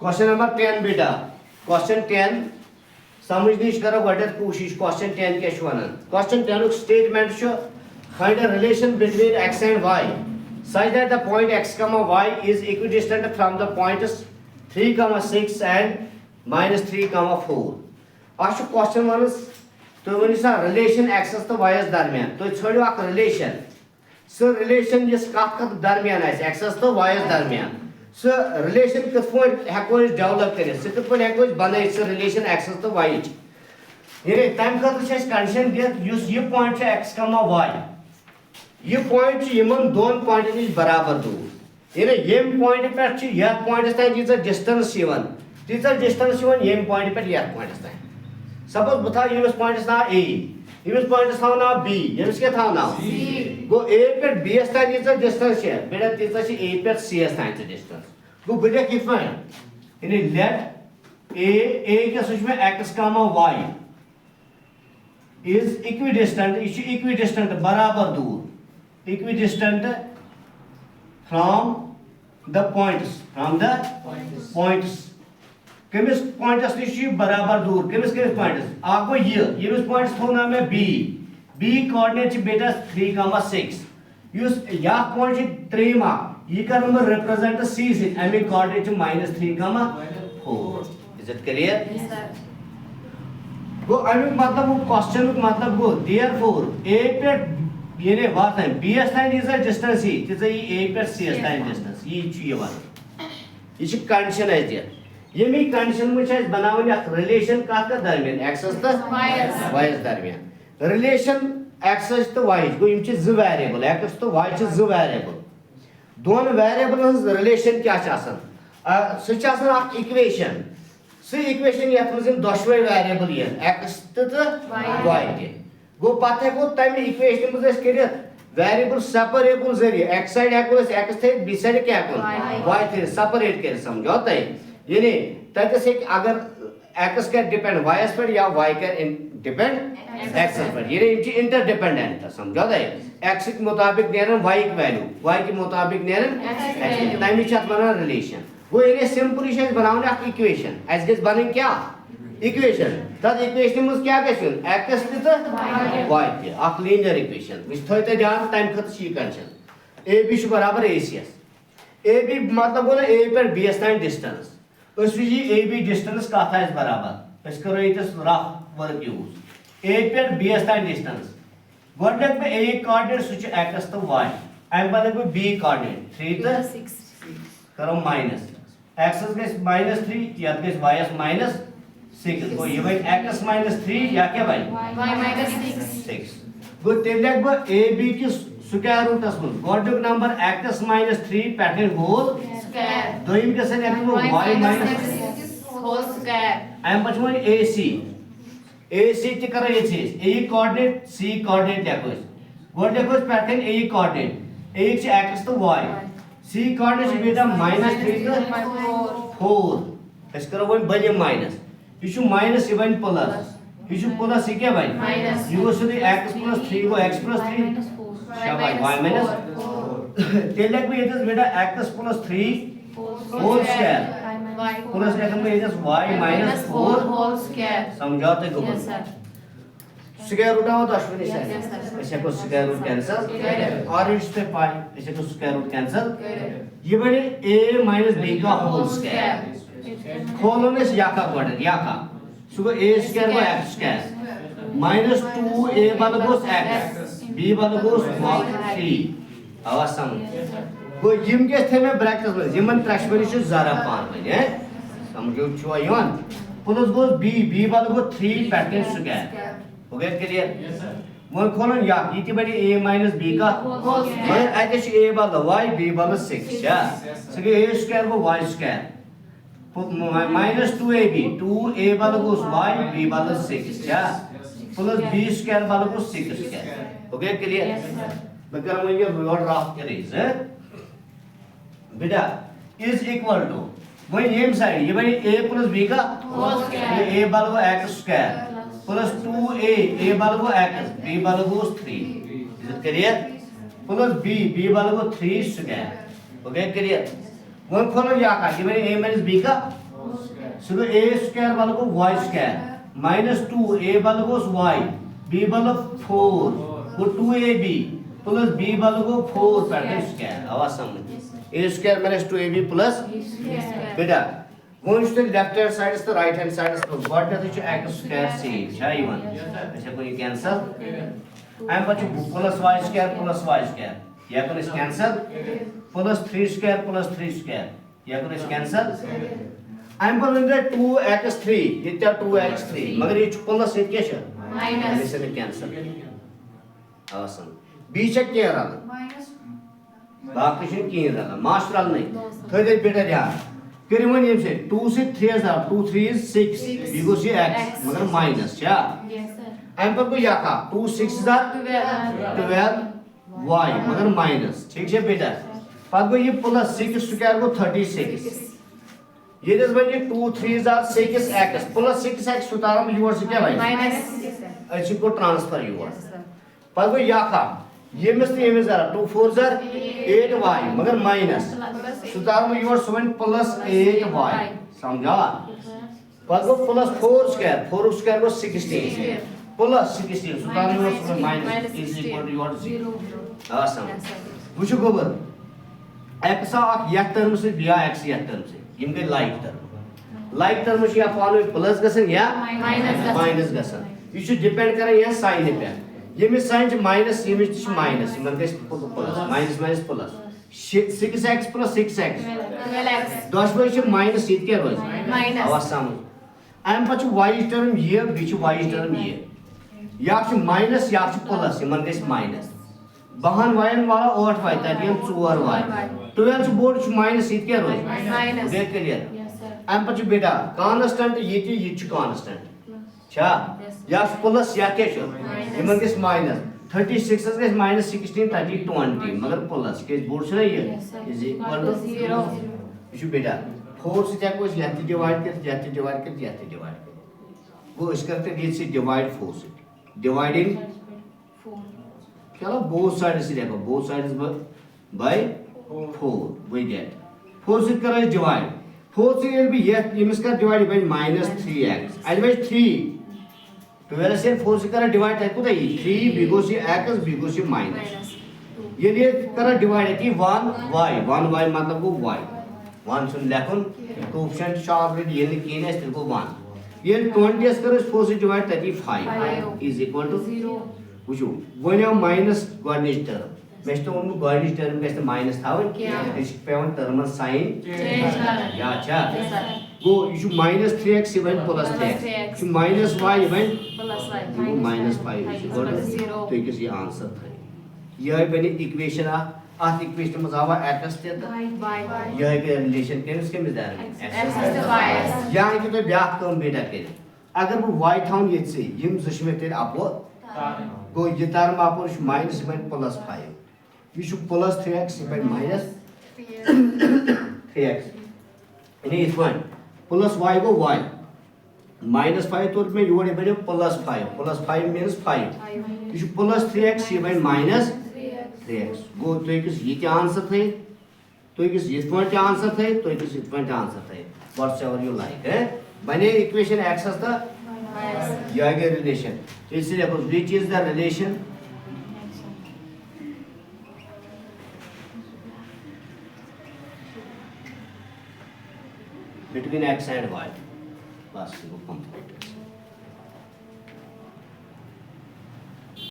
Question number 10 बेटा question 10 समझनिश करो गडत कोशिश क्वेश्चन 10 के वनान question 10 statement find a relation between x and y such that the point x comma y is equidistant from the points 3 comma 6 and minus 3 comma 4 आज question one तो one सा relation x तो y दरमियान तो छोड़ो अक relation so relation जिस कत दरमियान x तो y दरमियान सो रिलेशन कत हेको डेवलप कर कत हेको बन रिलेशन x तो y ये तम खतर कंडीशन दिस ये पॉइंट x y ये पॉइंट यमन दोन पॉइंट नश बराबर दूर ये यम पॉइंट पे यथ पॉइंट तान तीस डिस्टेंस तीस डिस्टेंस यम पॉइंट पे यथ पॉइंट तान सपोज बह थव यमिस पॉइंट नाव ए यमिस पॉइंट थव नाव बी यमिस क्या थव नाव गो ए पे बी एस तान तीस डिस्टेंस बेटा तीस ए पे सी एस तान डिस्टेंस गो बह लिख ये यानी लेट ए क्या सह x comma y is equidistant यह इक्विडिस्टेंट बराबर दूर equidistant from the points कमिस पॉइंट्स निश बराबर दूर कमिस पॉइंट्स आगो ये पॉइंट्स थो ना मैं बी कोऑर्डिनेट बेटा 3,6 युस या पॉइंट 3 मा ये कर मैं रिप्रेजेंट सी से एमी coordinate -3,4 is it clear yes sir गो अमी मतलब क्वेश्चन मतलब गो देयरफॉर ए पे ये वात बी एस तान इज डिस्टेंस ये ए पे सी एस तान डिस्टेंस ये कंडीशन यमी कंडीशन में बनावन रिलेशन कत दरमियान एक्स तो वाई दरमियान रिलेशन एक्स तो वाई गो यम जो वेरिएबल एक्स तो वाई जो वेरिएबल दोन वेरिएबल रिलेशन क्या सह इक्वेशन सह इक्वेशन ये दोशवे वेरिएबल एक्स तो वाई गो पत हेको तमे इक्वेशन मज कर वेरिएबल सेपरेबल जरिए एक्स साइड हेको एक्स थे बी साइड क्या वाई थे सेपरेट कर समझो तय यानी तथस अगर एक्स कर डिपेंड वाई पे या वाई कर डिपेंड एक्स पे ये इंटरडिपेंडेंट समझो तय एक्स के मुताबिक नेरन वाई की वैल्यू वाई के मुताबिक नेरन एक्स तमे बनान रिलेशन वो ये सिंपली बनावन इक्वेशन अस बन क्या इक्वेशन तथ इक्वेशन में क्या एक्स वाई अख लीनियर इक्वेशन थो ध्यान तम खत कंडीशन ए बी बराबर ए सी एस ए बी मतलब गो ए पे बी एस तान डिस्टेंस ए बी डिस्टेंस कत बराबर करो ये रफ वर्क यूज ए पे बी एस तान डिस्टेंस गोड पे ए कोऑर्डिनेट सह एक्स तो वाई अम पे बी कोऑर्डिनेट 3 तो 6 करो माइनस एक्स गई -3 या वाई -6 गो ये भाई x -3 या क्या भाई y -6 गो तेल लेख ब a b की स्क्वायर रूट में गोडक number x -3 pattern whole square दोइम के से लेख ब y -6 होल स्क्वायर एम बचवन ac त कर ये चीज a कोऑर्डिनेट c कोऑर्डिनेट लेखो गोडक पैटर्न a कोऑर्डिनेट a छ x तो y c कोऑर्डिनेट बेटा -3 तो 4 इस करो वो बने माइनस यह माइनस यह बन प्लस यह प्लस यह क्या बन यह गो सीधे x + 3 गो x + 3 शाबाश y - तेल लेख में ये बेटा x + 3 होल स्क्वायर प्लस लेख में ये y - 4 होल स्क्वायर समझाते गो यस सर स्क्वायर रूट आओ अश्विनी सर Yes, sir. इसे को स्क्वायर रूट कैंसिल और इससे पाई इसे को स्क्वायर रूट कैंसिल ये बने a - b का होल स्क्वायर खोलोनेस याका बर्डन याका सुगो a स्क्वायर को x स्क्वायर -2a बल गोस x b बल गोस 3 आवासम गो यम के थे में ब्रैकेट्स में यमन ट्रैक्शनरी छु जरा पान में है समझो छु यन प्लस गोस b बल गो 3 पैटर्न स्क्वायर हो गया क्लियर वो खोलन या इति बड़ी a - b का मगर आते a बल y b बल 6 या सगे a स्क्वायर को y स्क्वायर -2ab 2a बल गोस y b बल 6 या प्लस b स्क्वायर बल गोस 6 स्क्वायर हो गया क्लियर बकर में ये रोड रफ करेज बेटा इज इक्वल टू वो येम साइड ये भाई a + b का होल स्क्वायर ये a बल गो x स्क्वायर प्लस 2a बल गो x b बल गोस 3 is it clear plus b बल गो 3 स्क्वायर हो गया क्लियर वो खोलो या का ये a - b का सो a स्क्वायर बल गो y स्क्वायर माइनस 2 a बल गोस y b बल 4 गो 2ab प्लस b बल गो 4 पैटर्न स्क्वायर आवाज समझ a square minus 2ab plus बेटा वन छ लेफ्ट हैंड साइड तो राइट हैंड साइड तो what does it x square से छा इवन अच्छा कोई कैंसिल आई एम बच प्लस y स्क्वायर या कोन इस कैंसिल प्लस 3 स्क्वायर या कोन इस कैंसिल आई एम पर 2x3 ये 2x3 मगर ये प्लस ये क्या छ माइनस इसे कैंसिल awesome b check क्या रहा बाकी छ की रहा मास्टर नहीं थोड़े बेटा ध्यान करियो वन ये से 2 से 3 जा 2 3 is 6 b goes to x मगर माइनस क्या यस सर आई एम पर को या का 2 6 जा 12 y मगर माइनस ठीक है बेटा पद को ये प्लस 6 स्क्वायर को 36 ये दस बजे 2 3 are 6x plus 6x सुतारम your से क्या भाई माइनस अच्छी को ट्रांसफर यूर पद को या का ये मिस्ते ये में जरा 2 4 are 8y मगर माइनस सुतारम यूर 7 प्लस 8y समझा पद को प्लस 4 स्क्वायर को 16 प्लस 16 सुतारम यूर 7 माइनस इज इक्वल टू यूर 0 awesome वुचो गोबर x आ यह टर्म से बिया x यह टर्म से यम गई लाइक टर्म छ या पानो प्लस गसन या माइनस गसन यह छ डिपेंड करन या साइन पे यम साइन छ माइनस यम छ माइनस मन गस plus minus plus 6x plus 6x 12x दस बजे छ माइनस ये क्या रोज माइनस आवाज समझ एम पछ y टर्म ये बी छ y टर्म ये या छ माइनस या छ प्लस मन गस माइनस बहन वायन वाला 8 y तटियन 4 y 12 छ बोर्ड छ माइनस ये क्या रोज माइनस देख क्लियर यस सर एम पछ बेटा कांस्टेंट ये छ कांस्टेंट छा या छ प्लस या क्या छ यमन गस माइनस 36 गस माइनस 16 30 20 मगर प्लस के बोर्ड छ ये इज इक्वल टू 0 यह बेटा 4 से क्या कुछ याती डिवाइड कर वो इस करते ये से डिवाइड 4 से डिवाइडिंग 4 चलो बोथ साइड से देखो both side by 4 we get 4 से करें डिवाइड 4 से ये भी ये इसका डिवाइड बाय माइनस 3x आई बाय 3 12 से 4 से करें डिवाइड है कुछ 3 बिगो से x बिगो से माइनस ये लिए करें डिवाइड है कि 1y मतलब वो y 1 सुन लेखन तो ऑप्शन छ ऑलरेडी ये लिखी है इसको 1 ये 20 करें 4 से डिवाइड 35 इज इक्वल टू 0 वुचो वनो माइनस गॉडनिश टर्म मेस्ट ओन गॉडनिश टर्म गस माइनस थावन इस पेवन टर्म साइन चेंज कर या अच्छा सर गो यू माइनस 3x इवन प्लस 3x यू माइनस y इवन प्लस यू माइनस 5 इज इक्वल टू तो किस ये आंसर था यह बनी इक्वेशन आ इक्वेशन में आवा x ते y यह के रिलेशन केम्स के मिदार x to y यहां के तो ब्याह कम बेटा के अगर वो y थाउन ये से यम जशमे ते आपो गो ये टर्म आपो minus even plus 5 you plus 3x even minus 3x इन्हें इस वन प्लस y को y माइनस 5 तो में योर बने plus 5 means 5 you plus 3x even minus 3x गो तो किस ये क्या आंसर थे तो किस इस पॉइंट का आंसर थे तो किस इस पॉइंट का आंसर थे व्हाटएवर यू लाइक है बने इक्वेशन x is the यह है रिलेशन इसलिए देखो which is the relation between x and y बस वो कंप्लीट